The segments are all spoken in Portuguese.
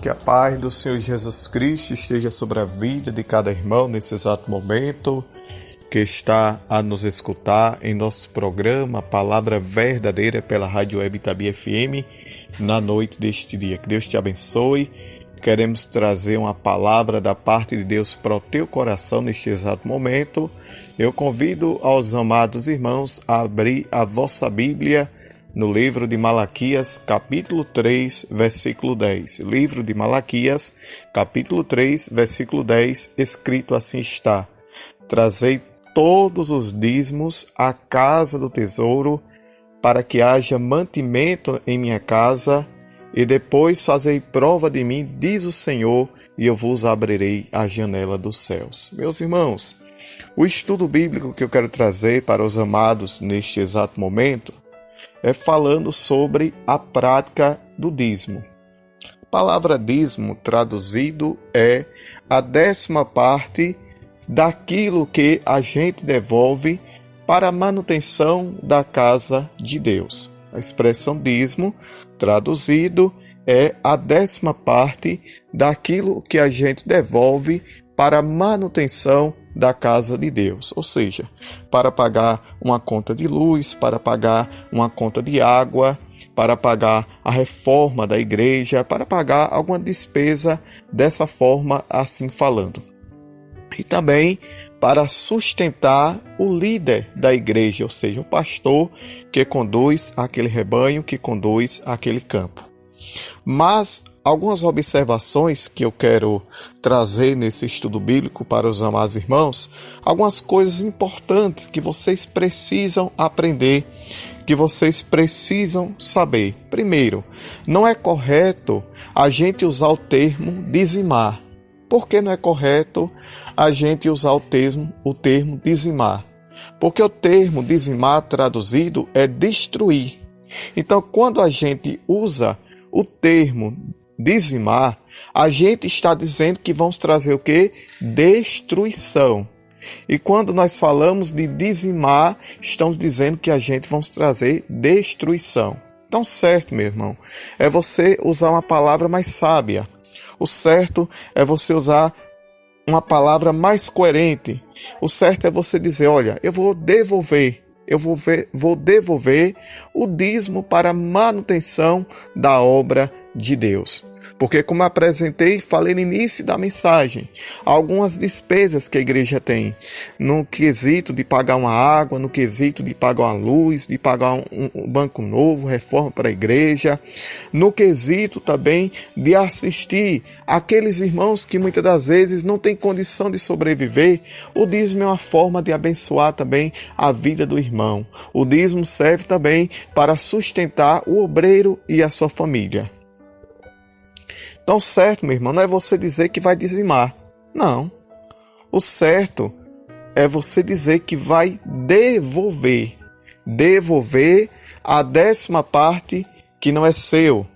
Que a paz do Senhor Jesus Cristo esteja sobre a vida de cada irmão nesse exato momento que está a nos escutar em nosso programa Palavra Verdadeira pela Rádio Web Itabi FM na noite deste dia. Que Deus te abençoe. Queremos trazer uma palavra da parte de Deus para o teu coração neste exato momento. Eu convido aos amados irmãos a abrir a vossa Bíblia no livro de Malaquias, capítulo 3, versículo 10. Livro de Malaquias, capítulo 3, versículo 10, escrito assim está: Trazei todos os dízimos à casa do tesouro, para que haja mantimento em minha casa, e depois fazei prova de mim, diz o Senhor, e eu vos abrirei a janela dos céus. Meus irmãos, o estudo bíblico que eu quero trazer para os amados neste exato momento é falando sobre a prática do dízimo. A palavra dízimo traduzido é a 10ª parte daquilo que a gente devolve para a manutenção da casa de Deus. A expressão dízimo traduzido é a 10ª parte daquilo que a gente devolve para a manutenção da casa de Deus, ou seja, para pagar uma conta de luz, para pagar uma conta de água, para pagar a reforma da igreja, para pagar alguma despesa dessa forma, assim falando. E também para sustentar o líder da igreja, ou seja, o pastor que conduz aquele rebanho, que conduz aquele campo. Mas algumas observações que eu quero trazer nesse estudo bíblico para os amados irmãos, algumas coisas importantes que vocês precisam aprender, que vocês precisam saber. Primeiro, não é correto a gente usar o termo dizimar. Por que não é correto a gente usar o termo dizimar? Porque o termo dizimar traduzido é destruir. Então, quando a gente usa o termo dizimar, a gente está dizendo que vamos trazer o quê? Destruição. E quando nós falamos de dizimar, estamos dizendo que a gente vamos trazer destruição. Então, certo, meu irmão, é você usar uma palavra mais sábia. O certo é você usar uma palavra mais coerente. O certo é você dizer, olha, eu vou devolver o dízimo para a manutenção da obra de Deus. Porque, como apresentei, falei no início da mensagem, algumas despesas que a igreja tem, no quesito de pagar uma água, no quesito de pagar uma luz, de pagar um banco novo, reforma para a igreja, no quesito também de assistir aqueles irmãos que muitas das vezes não têm condição de sobreviver. O dízimo é uma forma de abençoar também a vida do irmão. O dízimo serve também para sustentar o obreiro e a sua família. Então, certo, meu irmão, não é você dizer que vai dizimar. Não. O certo é você dizer que vai devolver. Devolver a 10ª parte que não é seu.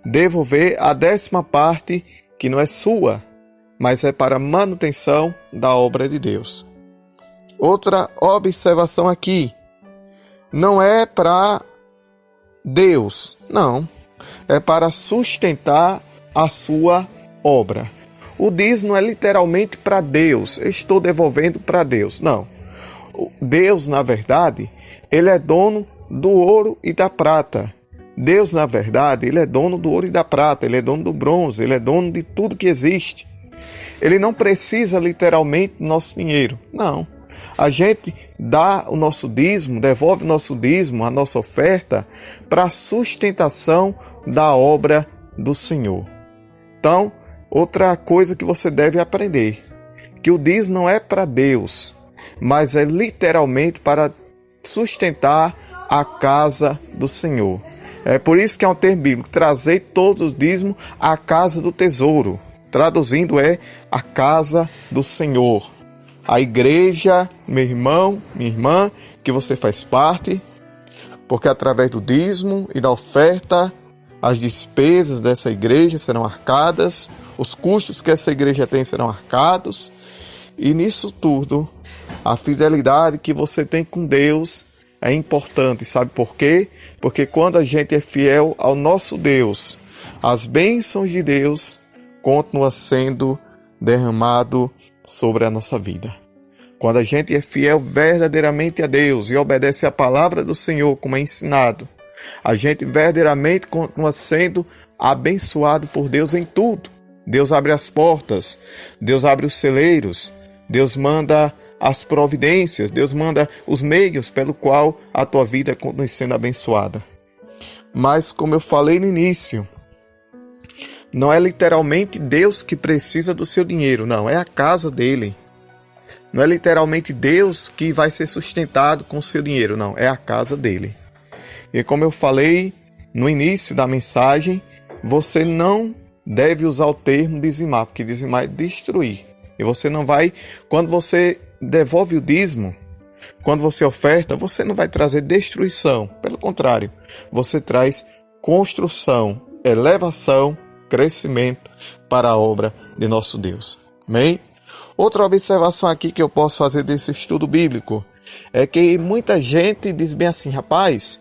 Devolver a 10ª parte que não é sua, mas é para manutenção da obra de Deus. Outra observação aqui. Não é para Deus, não. É para sustentar a sua obra. O dízimo é literalmente para Deus. Eu estou devolvendo para Deus. Não. Deus, na verdade, ele é dono do ouro e da prata. Deus, na verdade, ele é dono do ouro e da prata. Ele é dono do bronze. Ele é dono de tudo que existe. Ele não precisa literalmente do nosso dinheiro. Não. A gente dá o nosso dízimo, devolve o nosso dízimo, a nossa oferta, para a sustentação da obra do Senhor. Então, outra coisa que você deve aprender, que o dízimo não é para Deus, mas é literalmente para sustentar a casa do Senhor. É por isso que é um termo bíblico, trazer todos os dízimos à casa do tesouro. Traduzindo é a casa do Senhor. A igreja, meu irmão, minha irmã, que você faz parte, porque através do dízimo e da oferta, as despesas dessa igreja serão arcadas, os custos que essa igreja tem serão arcados, e nisso tudo, a fidelidade que você tem com Deus é importante. Sabe por quê? Porque quando a gente é fiel ao nosso Deus, as bênçãos de Deus continua sendo derramado sobre a nossa vida. Quando a gente é fiel verdadeiramente a Deus e obedece a palavra do Senhor como é ensinado, a gente verdadeiramente continua sendo abençoado por Deus em tudo. Deus abre as portas, Deus abre os celeiros, Deus manda as providências, Deus manda os meios pelo qual a tua vida continue sendo abençoada. Mas como eu falei no início, não é literalmente Deus que precisa do seu dinheiro, não, é a casa dele. Não é literalmente Deus que vai ser sustentado com o seu dinheiro, não, é a casa dele. E como eu falei no início da mensagem, você não deve usar o termo dizimar, porque dizimar é destruir. E você não vai, quando você devolve o dízimo, quando você oferta, você não vai trazer destruição. Pelo contrário, você traz construção, elevação, crescimento para a obra de nosso Deus. Amém? Outra observação aqui que eu posso fazer desse estudo bíblico é que muita gente diz bem assim, rapaz,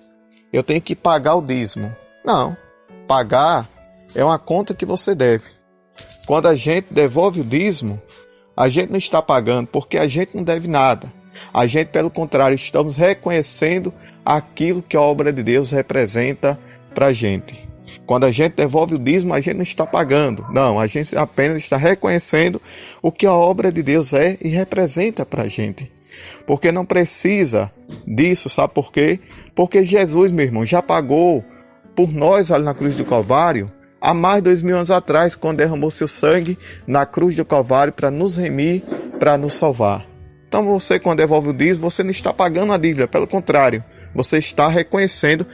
eu tenho que pagar o dízimo. Não, pagar é uma conta que você deve. Quando a gente devolve o dízimo, a gente não está pagando porque a gente não deve nada. A gente, pelo contrário, estamos reconhecendo aquilo que a obra de Deus representa para a gente. Quando a gente devolve o dízimo, a gente não está pagando. Não, a gente apenas está reconhecendo o que a obra de Deus é e representa para a gente. Porque não precisa disso, sabe por quê? Porque Jesus, meu irmão, já pagou por nós ali na cruz do Calvário há mais de 2000 anos atrás, quando derramou seu sangue na cruz do Calvário para nos remir, para nos salvar. Então você, quando devolve o dízimo, você não está pagando a dívida, pelo contrário, você está reconhecendo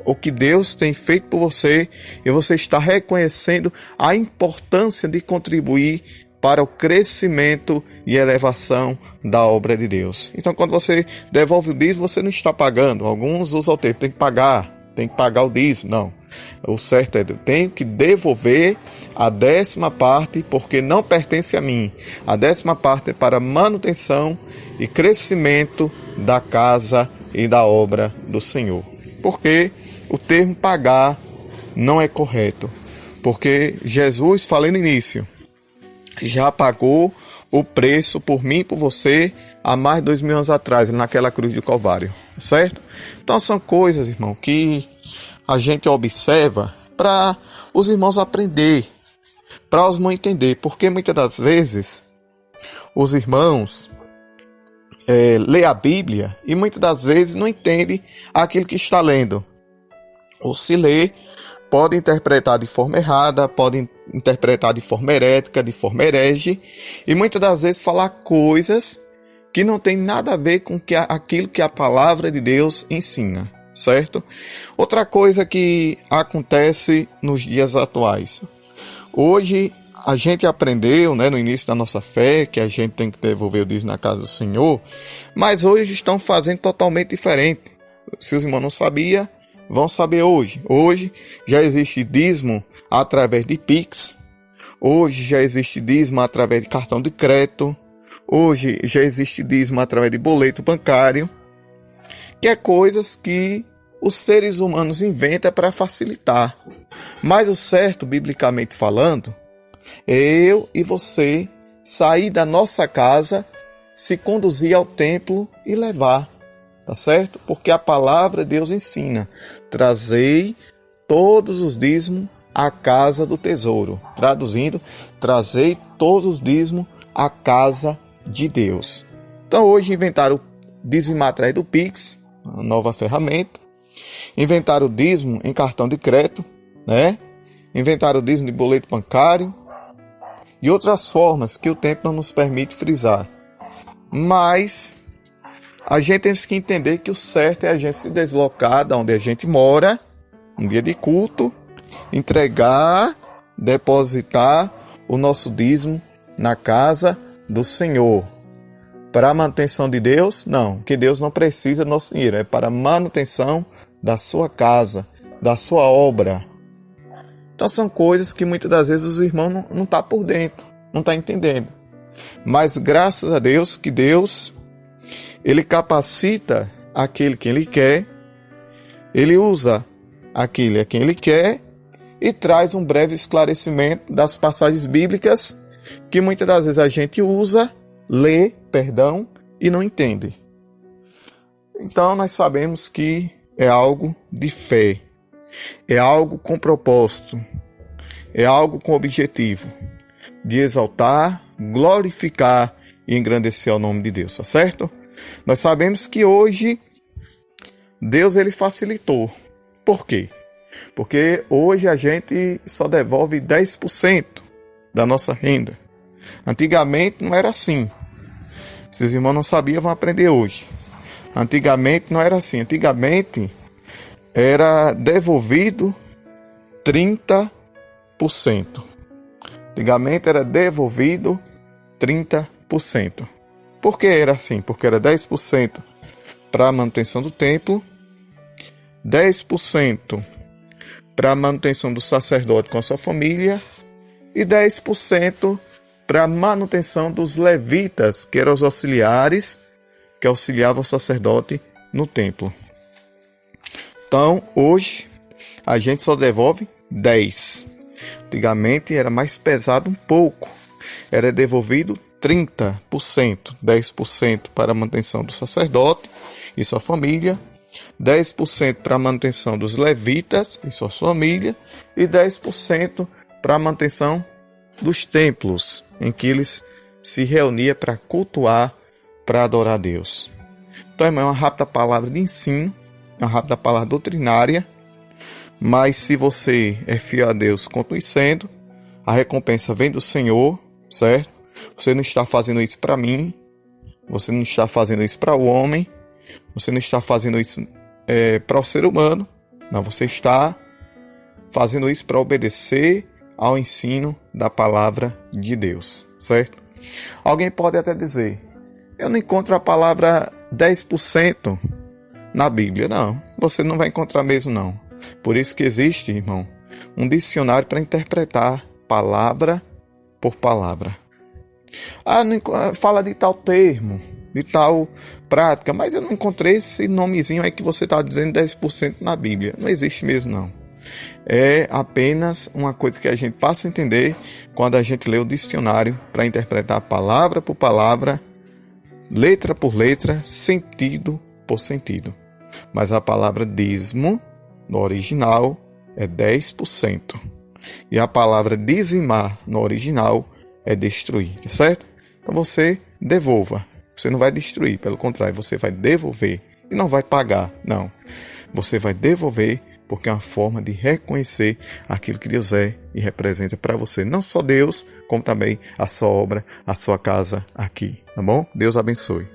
o que Deus tem feito por você e você está reconhecendo a importância de contribuir para o crescimento e elevação da obra de Deus. Então, quando você devolve o dízimo, você não está pagando. Alguns usam o termo, tem que pagar o dízimo. Não, o certo é, eu tenho que devolver a 10ª parte, porque não pertence a mim. A 10ª parte é para manutenção e crescimento da casa e da obra do Senhor. Porque o termo pagar não é correto. Porque Jesus, falei no início, já pagou o preço por mim e por você há mais de 2000 anos atrás, naquela cruz do Calvário, certo? Então são coisas, irmão, que a gente observa para os irmãos aprender, para os irmãos entender, porque muitas das vezes os irmãos lê a Bíblia e muitas das vezes não entende aquilo que está lendo. Ou se lê, pode interpretar de forma errada, pode interpretar de forma herética, de forma herege, e muitas das vezes falar coisas que não tem nada a ver com aquilo que a palavra de Deus ensina, certo? Outra coisa que acontece nos dias atuais. Hoje a gente aprendeu, no início da nossa fé, que a gente tem que devolver o dízimo na casa do Senhor, mas hoje estão fazendo totalmente diferente. Se os irmãos não sabiam, vão saber hoje. Hoje já existe dízimo através de Pix. Hoje já existe dízimo através de cartão de crédito. Hoje já existe dízimo através de boleto bancário. Que é coisas que os seres humanos inventam para facilitar. Mas o certo, biblicamente falando, é eu e você sair da nossa casa, se conduzir ao templo e levar. Tá certo? Porque a palavra de Deus ensina: trazei todos os dízimos à casa do tesouro. Traduzindo, trazei todos os dízimos à casa de Deus. Então hoje inventaram o dizimar através do Pix, uma nova ferramenta. Inventaram o dízimo em cartão de crédito, Inventaram o dízimo de boleto bancário e outras formas que o tempo não nos permite frisar. Mas a gente tem que entender que o certo é a gente se deslocar da onde a gente mora, um dia de culto, entregar, depositar o nosso dízimo na casa do Senhor. Para a manutenção de Deus? Não, que Deus não precisa do nosso dinheiro, é para a manutenção da sua casa, da sua obra. Então são coisas que muitas das vezes os irmãos não estão por dentro, não estão entendendo. Mas graças a Deus que Deus, Ele capacita aquele que Ele quer, Ele usa aquele a quem Ele quer e traz um breve esclarecimento das passagens bíblicas que muitas das vezes a gente lê, e não entende. Então nós sabemos que é algo de fé, é algo com propósito, é algo com objetivo de exaltar, glorificar e engrandecer o nome de Deus, tá certo? Nós sabemos que hoje Deus ele facilitou. Por quê? Porque hoje a gente só devolve 10% da nossa renda. Antigamente não era assim. Esses irmãos não sabiam, vão aprender hoje. Antigamente não era assim. Antigamente era devolvido 30%. Antigamente era devolvido 30%. Por que era assim? Porque era 10% para a manutenção do templo, 10% para a manutenção do sacerdote com a sua família e 10% para a manutenção dos levitas, que eram os auxiliares que auxiliavam o sacerdote no templo. Então, hoje, a gente só devolve 10%. Antigamente era mais pesado um pouco. Era devolvido 30%, 10% para a manutenção do sacerdote e sua família, 10% para a manutenção dos levitas e sua família e 10% para a manutenção dos templos em que eles se reuniam para cultuar, para adorar a Deus. Então, irmão, é uma rápida palavra de ensino, uma rápida palavra doutrinária, mas se você é fiel a Deus, continue sendo, a recompensa vem do Senhor, certo? Você não está fazendo isso para mim, você não está fazendo isso para o homem, você não está fazendo isso para o ser humano, não, você está fazendo isso para obedecer ao ensino da palavra de Deus, certo? Alguém pode até dizer, eu não encontro a palavra 10% na Bíblia. Não, você não vai encontrar mesmo não. Por isso que existe, irmão, um dicionário para interpretar palavra por palavra. Fala de tal termo, de tal prática, mas eu não encontrei esse nomezinho aí que você está dizendo 10% na Bíblia. Não existe mesmo não. É apenas uma coisa que a gente passa a entender quando a gente lê o dicionário para interpretar palavra por palavra, letra por letra, sentido por sentido. Mas a palavra dízimo, no original, é 10%. E a palavra dizimar, no original, é destruir, tá certo? Então você devolva. Você não vai destruir, pelo contrário, você vai devolver. E não vai pagar, não. Você vai devolver porque é uma forma de reconhecer aquilo que Deus é e representa para você. Não só Deus, como também a sua obra, a sua casa aqui, tá bom? Deus abençoe.